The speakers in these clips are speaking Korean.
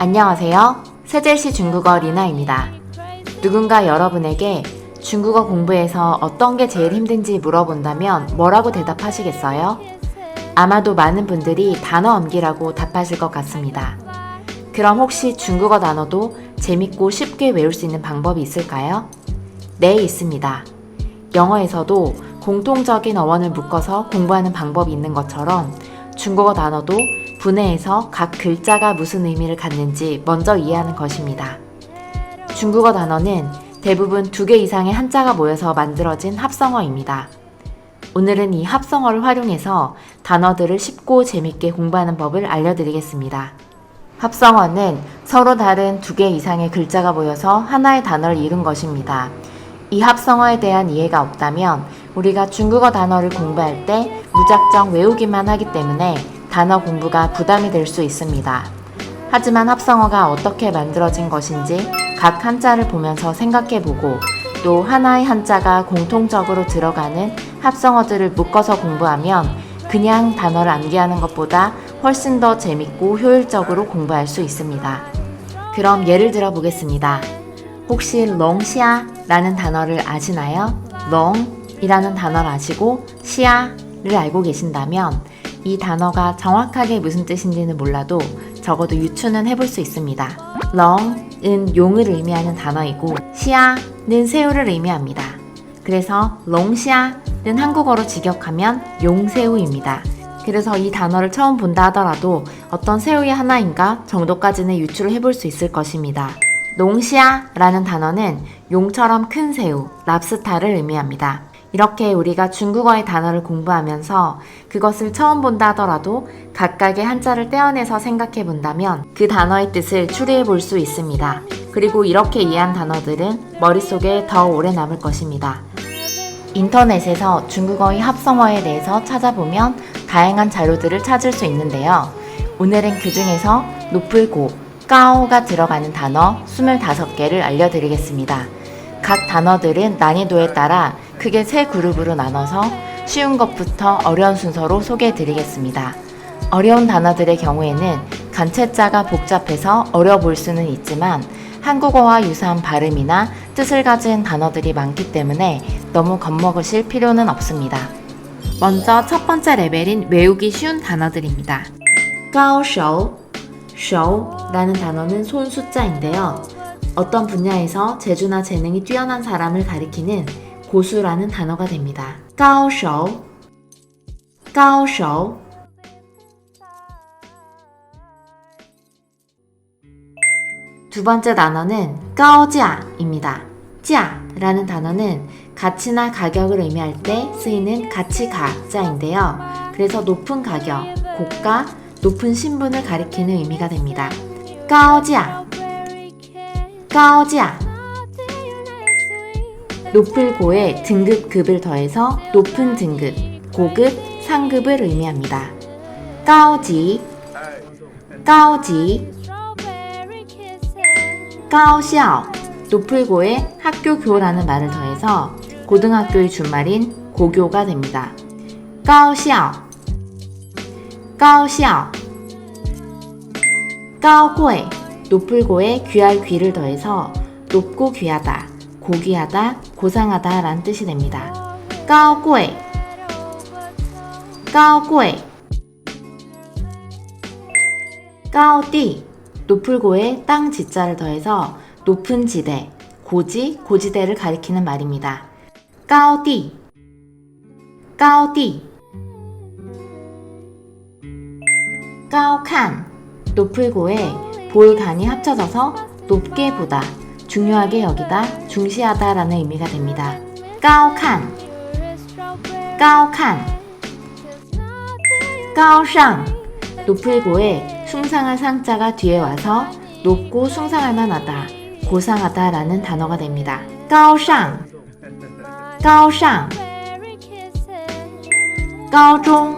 안녕하세요. 세젤시 중국어 리나입니다. 누군가 여러분에게 중국어 공부에서 어떤 게 제일 힘든지 물어본다면 뭐라고 대답하시겠어요? 아마도 많은 분들이 단어 암기라고 답하실 것 같습니다. 그럼 혹시 중국어 단어도 재밌고 쉽게 외울 수 있는 방법이 있을까요? 네, 있습니다. 영어에서도 공통적인 어원을 묶어서 공부하는 방법이 있는 것처럼 중국어 단어도 분해해서 각 글자가 무슨 의미를 갖는지 먼저 이해하는 것입니다. 중국어 단어는 대부분 2개 이상의 한자가 모여서 만들어진 합성어입니다. 오늘은 이 합성어를 활용해서 단어들을 쉽고 재밌게 공부하는 법을 알려드리겠습니다. 합성어는 서로 다른 2개 이상의 글자가 모여서 하나의 단어를 이룬 것입니다. 이 합성어에 대한 이해가 없다면 우리가 중국어 단어를 공부할 때 무작정 외우기만 하기 때문에 단어 공부가 부담이 될 수 있습니다. 하지만 합성어가 어떻게 만들어진 것인지 각 한자를 보면서 생각해보고 또 하나의 한자가 공통적으로 들어가는 합성어들을 묶어서 공부하면 그냥 단어를 암기하는 것보다 훨씬 더 재밌고 효율적으로 공부할 수 있습니다. 그럼 예를 들어 보겠습니다. 혹시 롱시아라는 단어를 아시나요? 롱이라는 단어를 아시고 시아를 알고 계신다면 이 단어가 정확하게 무슨 뜻인지는 몰라도 적어도 유추는 해볼 수 있습니다. 렁은 용을 의미하는 단어이고 시아는 새우를 의미합니다. 그래서 롱시아는 한국어로 직역하면 용새우입니다. 그래서 이 단어를 처음 본다 하더라도 어떤 새우의 하나인가 정도까지는 유추를 해볼 수 있을 것입니다. 롱시아라는 단어는 용처럼 큰 새우, 랍스타를 의미합니다. 이렇게 우리가 중국어의 단어를 공부하면서 그것을 처음 본다 하더라도 각각의 한자를 떼어내서 생각해 본다면 그 단어의 뜻을 추리해 볼 수 있습니다. 그리고 이렇게 이해한 단어들은 머릿속에 더 오래 남을 것입니다. 인터넷에서 중국어의 합성어에 대해서 찾아보면 다양한 자료들을 찾을 수 있는데요. 오늘은 그 중에서 노플고, 까오가 들어가는 단어 25개를 알려드리겠습니다. 각 단어들은 난이도에 따라 크게 3그룹으로 나눠서 쉬운 것부터 어려운 순서로 소개해 드리겠습니다. 어려운 단어들의 경우에는 간체자가 복잡해서 어려워 보일 수는 있지만 한국어와 유사한 발음이나 뜻을 가진 단어들이 많기 때문에 너무 겁먹으실 필요는 없습니다. 먼저 첫 번째 레벨인 외우기 쉬운 단어들입니다. 가오쇼, 쇼라는 단어는 손 숫자인데요. 어떤 분야에서 재주나 재능이 뛰어난 사람을 가리키는 고수라는 단어가 됩니다. 가오쇼, 가오쇼. 두 번째 단어는 가오지아입니다. 지아라는 단어는 가치나 가격을 의미할 때 쓰이는 가치가자인데요. 그래서 높은 가격, 고가, 높은 신분을 가리키는 의미가 됩니다. 가오지아, 가오지아. 노플고에 등급 급을 더해서 높은 등급, 고급, 상급을 의미합니다. 가오지, 가오지. 가오시ao, 노플고에 학교교라는 말을 더해서 고등학교의 준말인 고교가 됩니다. 가오시ao, 가오시ao. 가오고에, 노플고에 귀할 귀를 더해서 높고 귀하다, 고귀하다, 고상하다 라는 뜻이 됩니다. 가오고에, 가오고에. 가오띠, 노플고에 땅 지자를 더해서 높은 지대, 고지, 고지대를 가리키는 말입니다. 가오띠, 가오띠. 가오칸, 노플고에 볼간이 합쳐져서 높게 보다, 중요하게 여기다, 중시하다 라는 의미가 됩니다. 가오칸, 가오칸. 가오상, 노플고에 숭상한 상자가 뒤에 와서 높고 숭상할 만하다, 고상하다 라는 단어가 됩니다. 가오상, 가오상. 가오종,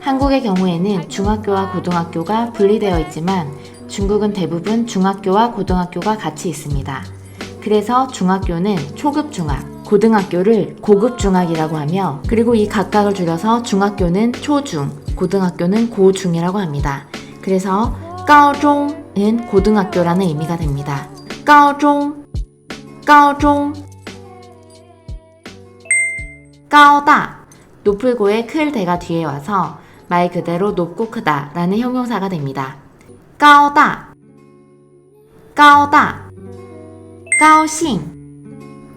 한국의 경우에는 중학교와 고등학교가 분리되어 있지만 중국은 대부분 중학교와 고등학교가 같이 있습니다. 그래서 중학교는 초급 중학, 고등학교를 고급 중학이라고 하며 그리고 이 각각을 줄여서 중학교는 초중, 고등학교는 고중이라고 합니다. 그래서 가오종, 고등학교라는 의미가 됩니다. 高中 高中 高大 높을고의 클 대가 뒤에 와서 말 그대로 높고 크다 라는 형용사가 됩니다. 高大 高大 高兴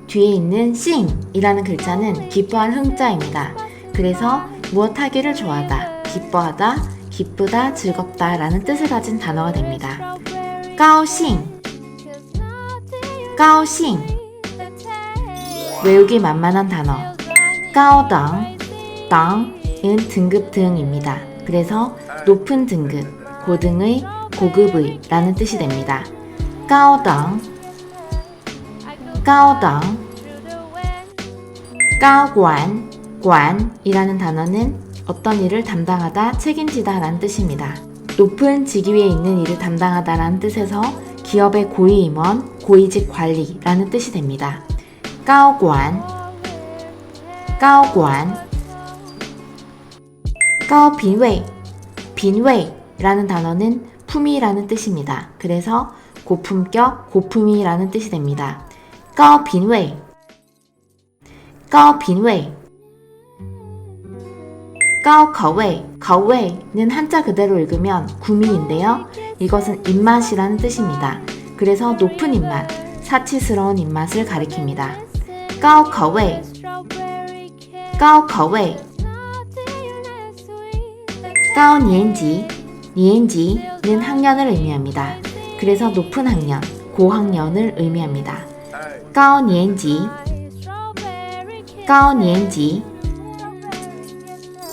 뒤에 있는 싱이라는 글자는 기뻐할 흥자입니다. 그래서 무엇하기를 좋아하다, 기뻐하다, 기쁘다, 즐겁다 라는 뜻을 가진 단어가 됩니다. 高兴 高兴 외우기 만만한 단어 高等 等은 등급 등입니다. 그래서 높은 등급, 고등의, 고급의 라는 뜻이 됩니다. 高等 高等 高管 관이라는 단어는 어떤 일을 담당하다, 책임지다 라는 뜻입니다. 높은 직위 위에 있는 일을 담당하다 라는 뜻에서 기업의 고위 임원, 고위직 관리 라는 뜻이 됩니다. 高管 高管 高品位 品位라는 단어는 품위라는 뜻입니다. 그래서 고품격, 고품위라는 뜻이 됩니다. 高品位高品位 高口味 口味는 한자 그대로 읽으면 구미인데요. 이것은 입맛이라는 뜻입니다. 그래서 높은 입맛, 사치스러운 입맛을 가리킵니다. 高口味高口味 高年级 年级는 학년을 의미합니다. 그래서 높은 학년, 고학년을 의미합니다. 高年级高年级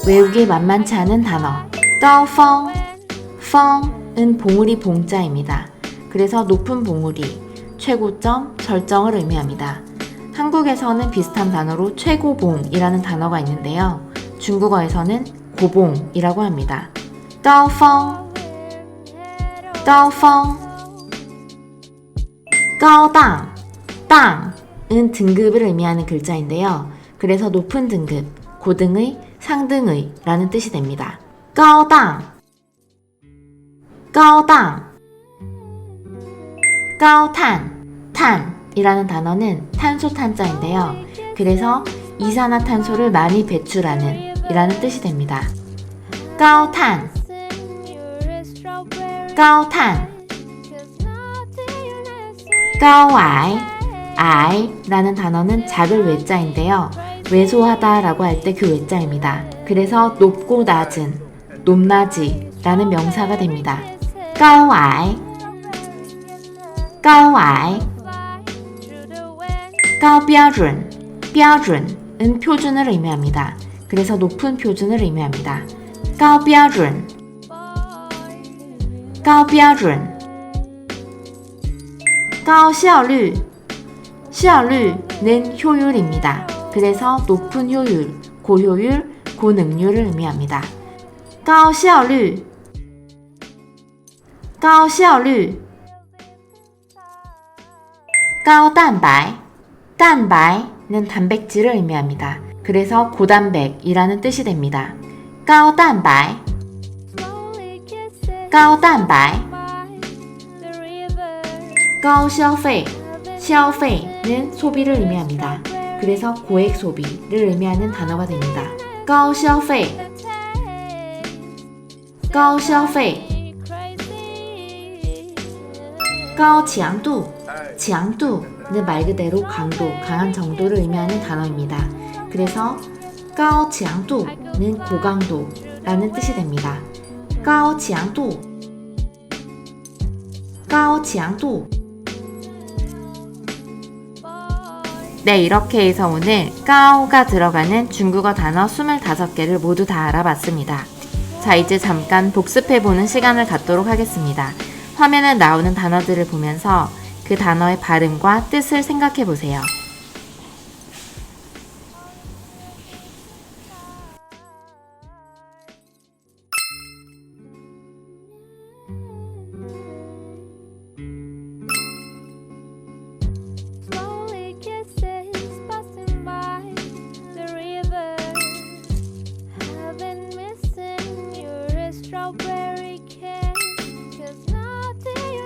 외우기 만만치 않은 단어 高峰 펑은 봉우리 봉자입니다. 그래서 높은 봉우리, 최고점, 절정을 의미합니다. 한국에서는 비슷한 단어로 최고봉이라는 단어가 있는데요. 중국어에서는 고봉이라고 합니다. 高峰高峰 高档 档은 등급을 의미하는 글자인데요. 그래서 높은 등급, 고등의, 상등의 라는 뜻이 됩니다. 高档高档 高碳 탄이라는 단어는 탄소 탄자인데요. 그래서 이산화탄소를 많이 배출하는 이라는 뜻이 됩니다. 高碳高碳 高矮 矮라는 단어는 작을 외자인데요. 왜소하다 라고 할 때 그 외자입니다. 그래서 높고 낮은, 높낮이 라는 명사가 됩니다. 高矮高矮 高标准 标准은 표준을 의미합니다. 그래서 높은 표준을 의미합니다. 高标准高标准 高效率 效率는 효율입니다. 그래서 높은 효율, 고효율, 고능률을 의미합니다. 高效率高效率 高蛋白 蛋白는 단백질을 의미합니다. 그래서 고단백이라는 뜻이 됩니다. 高蛋白高蛋白 高消费 消费는 소비를 의미합니다. 그래서 고액 소비를 의미하는 단어가 됩니다. 高消费高消费 高强度 强度는 말 그대로 강도, 강한 정도를 의미하는 단어입니다. 그래서 高强度는 고강도라는 뜻이 됩니다. 高强度高强度 네, 이렇게 해서 오늘 까오가 들어가는 중국어 단어 25개를 모두 다 알아봤습니다. 자, 이제 잠깐 복습해보는 시간을 갖도록 하겠습니다. 화면에 나오는 단어들을 보면서 그 단어의 발음과 뜻을 생각해보세요. Strawberry cake, 'cause nothing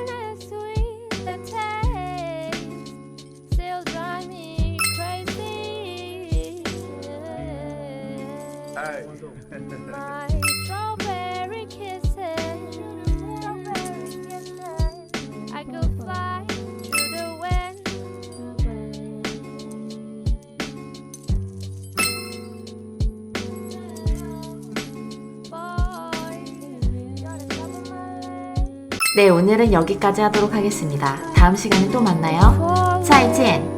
My strawberry kisses. I could fly through the wind. Boy, you're the top of my list. 네, 오늘은 여기까지 하도록 하겠습니다. 다음 시간에 또 만나요. 再见!